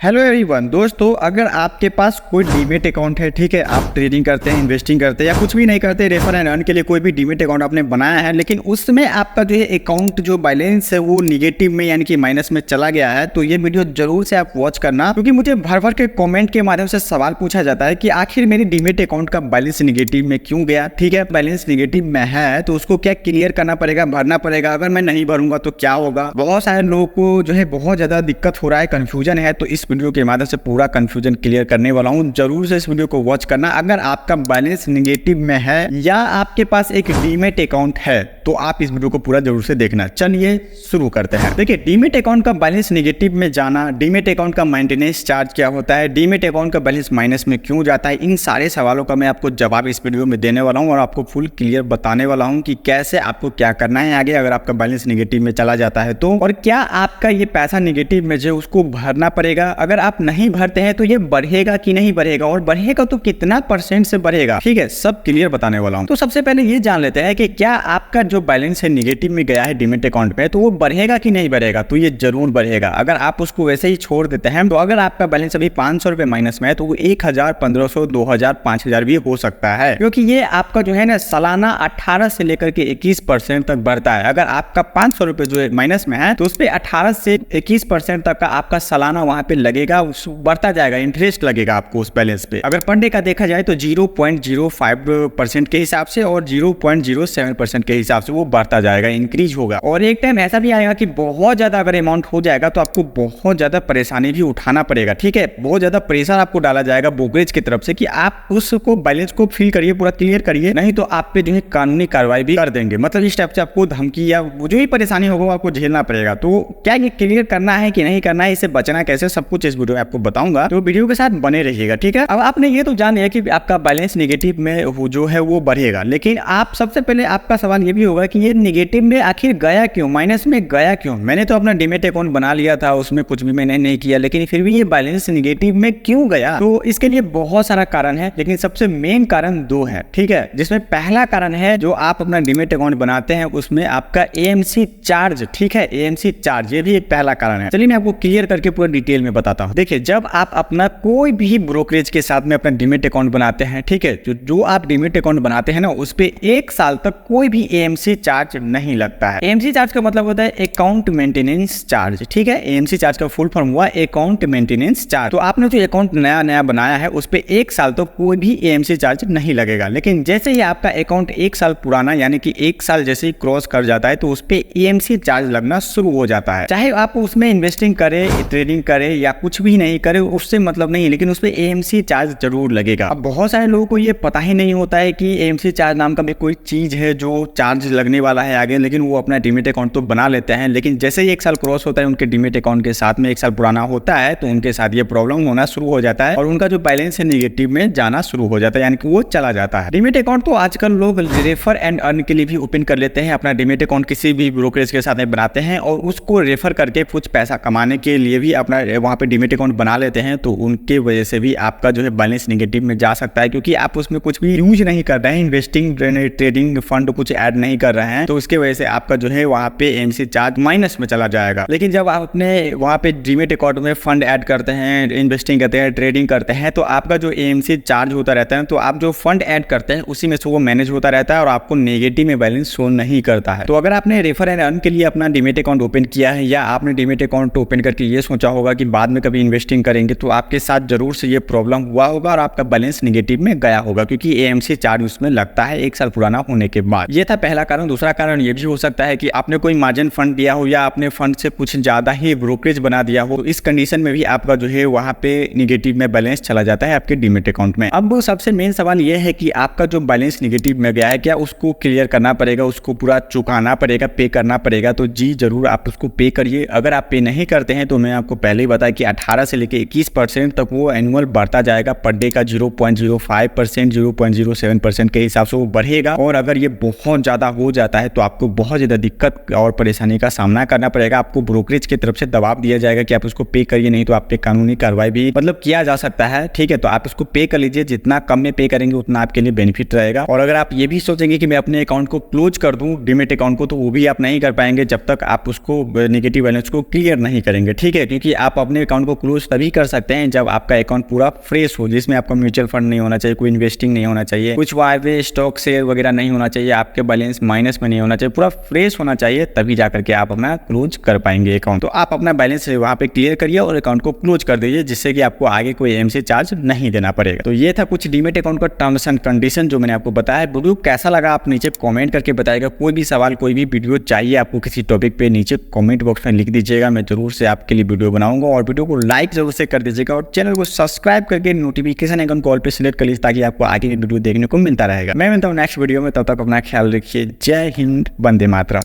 Hello everyone दोस्तों, अगर आपके पास कोई डीमेट अकाउंट है, ठीक है, आप ट्रेडिंग करते हैं, इन्वेस्टिंग करते हैं या कुछ भी नहीं करते, रेफर एंड अर्न के लिए कोई भी डीमेट अकाउंट आपने बनाया है, लेकिन उसमें आपका जो है अकाउंट जो बैलेंस है वो निगेटिव में यानी कि माइनस में चला गया है, तो ये वीडियो जरूर से आप वॉच करना, क्योंकि मुझे भर भर के कॉमेंट के माध्यम से सवाल पूछा जाता है कि आखिर मेरी डीमेट अकाउंट का बैलेंस निगेटिव में क्यों गया। ठीक है, बैलेंस निगेटिव में है तो उसको क्या क्लियर करना पड़ेगा, भरना पड़ेगा, अगर मैं नहीं भरूंगा तो क्या होगा। बहुत सारे लोगों को जो है बहुत ज्यादा दिक्कत हो रहा है, कंफ्यूजन है, तो इस वीडियो के माध्यम से पूरा कंफ्यूजन क्लियर करने वाला हूं। जरूर से इस वीडियो को वॉच करना। अगर आपका बैलेंस निगेटिव में है या आपके पास एक डीमेट अकाउंट है तो आप इस वीडियो को पूरा जरूर से देखना। चलिए शुरू करते हैं। देखिए, डीमेट अकाउंट का बैलेंस निगेटिव में जाना, डीमेट अकाउंट का मेंटेनेंस चार्ज क्या होता है, डीमेट अकाउंट का बैलेंस माइनस में क्यों जाता है, इन सारे सवालों का मैं आपको जवाब इस वीडियो में देने वाला हूं और आपको फुल क्लियर बताने वाला हूं कि कैसे आपको क्या करना है आगे अगर आपका बैलेंस निगेटिव में चला जाता है तो, और क्या आपका ये पैसा निगेटिव में जो उसको भरना पड़ेगा। अगर आप नहीं भरते हैं तो ये बढ़ेगा कि नहीं बढ़ेगा, और बढ़ेगा तो कितना % से बढ़ेगा। ठीक है, सब क्लियर बताने वाला हूं। तो सबसे पहले ये जान लेते हैं कि क्या आपका जो बैलेंस है निगेटिव में गया है डीमेट अकाउंट में, तो वो बढ़ेगा कि नहीं बढ़ेगा। तो ये जरूर बढ़ेगा। अगर आप उसको वैसे ही छोड़ देते हैं तो अगर आपका बैलेंस अभी 500 रुपए माइनस में है तो वो 1000, 1500, 2000, 5000 भी हो सकता है, क्योंकि ये आपका जो है ना सालाना 18 से लेकर के 21% तक बढ़ता है। अगर आपका 500 रुपए जो है माइनस में है तो उस पर 18 से 21% तक का आपका सालाना वहां पे लगेगा, बढ़ता जाएगा, इंटरेस्ट लगेगा आपको उस बैलेंस पे। अगर पर डे का देखा जाए तो 0.05% के हिसाब से और 0.07% के हिसाब से वो बढ़ता जाएगा, इंक्रीज होगा। और एक टाइम ऐसा भी आएगा कि बहुत ज्यादा अगर अमाउंट हो जाएगा तो आपको बहुत ज्यादा परेशानी भी उठाना पड़ेगा। ठीक है, बहुत ज्यादा प्रेशर आपको डाला जाएगा ब्रोकरेज की तरफ से कि आप उसको बैलेंस को फिल करिए, पूरा क्लियर करिए, नहीं तो आप पे जो है कानूनी कार्रवाई भी कर देंगे। मतलब इस टाइप से आपको धमकी या जो भी परेशानी होगा आपको झेलना पड़ेगा। तो क्या ये क्लियर करना है कि नहीं करना है, इससे बचना कैसे, सब कुछ इस वीडियो में आपको बताऊंगा, तो वीडियो के साथ बने रहिएगा। ठीक है, अब आपने ये तो जान लिया कि आपका बैलेंस नेगेटिव में जो है वो बढ़ेगा, लेकिन आप सबसे पहले आपका सवाल ये भी होगा कि ये नेगेटिव में आखिर गया क्यों, माइनस में गया क्यों। मैंने तो अपना डीमेट अकाउंट बना लिया था, उसमें कुछ भी मैंने नहीं किया, लेकिन फिर भी ये बैलेंस नेगेटिव में क्यों गया। तो इसके लिए बहुत सारा कारण है, लेकिन सबसे मेन कारण दो है। ठीक है, जिसमें पहला कारण है जो आप अपना डीमेट अकाउंट बनाते हैं उसमें आपका AMC चार्ज। ठीक है, AMC चार्ज ये भी एक पहला कारण है। चलिए मैं आपको क्लियर करके पूरा डिटेल में बताता हूँ। देखिए, जब आप अपना कोई भी ब्रोकरेज के साथ में अपना डीमेट अकाउंट बनाते हैं, ठीक है, जो आप डीमेट अकाउंट बनाते हैं ना उस पे 1 साल तक कोई भी AMC चार्ज नहीं लगता है। AMC चार्ज का मतलब होता है अकाउंट मेंटेनेंस चार्ज। ठीक है, AMC चार्ज का फुल फॉर्म हुआ अकाउंट मेंटेनेंस चार्ज। तो आपने जो अकाउंट नया बनाया है उस पे 1 साल तक कोई भी AMC चार्ज नहीं लगेगा, लेकिन जैसे ही आपका अकाउंट 1 साल पुराना यानी कि 1 साल जैसे ही क्रॉस कर जाता है तो उस पे AMC चार्ज लगना शुरू हो जाता है। चाहे आप उसमें इन्वेस्टिंग करें, ट्रेडिंग करें या कुछ भी नहीं करे, उससे मतलब नहीं, लेकिन उस पे AMC चार्ज जरूर लगेगा। अब बहुत सारे लोगों को ये पता ही नहीं होता है कि AMC चार्ज नाम का भी कोई चीज है जो चार्ज लगने वाला है आगे, लेकिन वो अपना डीमेट अकाउंट तो बना लेते हैं, लेकिन जैसे ही 1 साल क्रॉस होता है उनके डीमेट अकाउंट के साथ में 1 साल पुराना होता है तो उनके साथ ये प्रॉब्लम होना शुरू हो जाता है और उनका जो बैलेंस है निगेटिव में जाना शुरू हो जाता है, यानी कि वो चला जाता है। डीमेट अकाउंट तो आजकल लोग रेफर एंड अर्न के लिए भी ओपन कर लेते हैं। अपना डीमेट अकाउंट किसी भी ब्रोकरेज के साथ में बनाते हैं और उसको रेफर करके कुछ पैसा कमाने के लिए भी अपना वहाँ पे डीमेट अकाउंट बना लेते हैं, तो उनके वजह से भी आपका जो है बैलेंस नेगेटिव में जा सकता है, क्योंकि आप उसमें कुछ भी यूज नहीं कर रहे हैं, इन्वेस्टिंग ट्रेडिंग फंड कुछ ऐड नहीं कर रहे हैं, तो उसके वजह से आपका जो है वहाँ पे AMC चार्ज माइनस में चला जाएगा। लेकिन जब आप अपने वहाँ पे डीमेट अकाउंट में फंड ऐड करते हैं, इन्वेस्टिंग करते हैं, ट्रेडिंग करते हैं, तो आपका जो AMC चार्ज होता रहता है, तो आप जो फंड ऐड करते हैं उसी में से वो मैनेज होता रहता है और आपको नेगेटिव में बैलेंस शो नहीं करता है। तो अगर आपने रेफर एंड अर्न के लिए अपना डीमेट अकाउंट ओपन किया है या आपने डीमेट अकाउंट ओपन करके ये सोचा होगा कि बाद में कभी इन्वेस्टिंग करेंगे, तो आपके साथ जरूर से ये प्रॉब्लम हुआ होगा और आपका बैलेंस नेगेटिव में गया होगा, क्योंकि AMC चार्ज उसमें लगता है 1 साल पुराना होने के बाद। ये था पहला कारण। दूसरा कारण ये भी हो सकता है कि आपने कोई मार्जिन फंड दिया हो या आपने फंड से कुछ ज्यादा ही ब्रोकरेज बना दिया हो, तो इस कंडीशन में भी आपका जो है वहाँ पे निगेटिव में बैलेंस चला जाता है आपके डीमेट अकाउंट में। अब सबसे मेन सवाल ये है कि आपका जो बैलेंस निगेटिव में गया है क्या उसको क्लियर करना पड़ेगा, उसको पूरा चुकाना पड़ेगा, पे करना पड़ेगा। तो जी जरूर आप उसको पे करिए। अगर आप पे नहीं करते हैं तो मैं आपको पहले ही बताया कि 18 से लेकर 21% तक वो एनुअल बढ़ता जाएगा। पर डे का 0.05%, 0.07% के हिसाब से वो बढ़ेगा, और अगर ये बहुत ज्यादा हो जाता है तो आपको बहुत ज्यादा दिक्कत और परेशानी का सामना करना पड़ेगा। आपको ब्रोकरेज की तरफ से दबाव दिया जाएगा कि आप उसको पे करिए, नहीं तो आप पे कानूनी कार्रवाई भी मतलब किया जा सकता है। ठीक है, तो आप इसको पे कर लीजिए, जितना कम में पे करेंगे उतना आपके लिए बेनिफिट रहेगा। और अगर आप ये भी सोचेंगे कि मैं अपने अकाउंट को क्लोज कर दूं डीमेट अकाउंट को, तो वो भी आप नहीं कर पाएंगे जब तक आप उसको नेगेटिव बैलेंस को क्लियर नहीं करेंगे। ठीक है, क्योंकि आप अपने अकाउंट को क्लोज तभी कर सकते हैं जब आपका अकाउंट पूरा फ्रेश हो, जिसमें आपका म्यूचुअल फंड नहीं होना चाहिए, कोई इन्वेस्टिंग नहीं होना चाहिए, कुछ वहाँ पे स्टॉक शेयर वगैरह नहीं होना चाहिए, आपके बैलेंस माइनस में नहीं होना चाहिए, पूरा फ्रेश होना चाहिए, तभी जाकर के आप अपना क्लोज कर पाएंगे अकाउंट। तो आप अपना बैलेंस वहाँ पे क्लियर करिए और अकाउंट को क्लोज कर दीजिए, जिससे कि आपको आगे कोई एमसी चार्ज नहीं देना पड़ेगा। तो ये था कुछ डीमेट अकाउंट का टर्म्स एंड कंडीशन जो मैंने आपको बताया। वीडियो कैसा लगा आप नीचे कमेंट करके बताइएगा। कोई भी सवाल, कोई भी वीडियो चाहिए आपको किसी टॉपिक पे, नीचे कमेंट बॉक्स में लिख दीजिएगा, मैं जरूर से आपके लिए वीडियो बनाऊंगा। और वीडियो को लाइक जरूर से कर दीजिएगा और चैनल को सब्सक्राइब करके नोटिफिकेशन आइकन कॉल पे सिलेक्ट कर लीजिए, ताकि आपको आगे की वीडियो देखने को मिलता रहेगा। मैं मिलता हूँ नेक्स्ट वीडियो में, तब तक अपना ख्याल रखिए। जय हिंद, वंदे मातरम।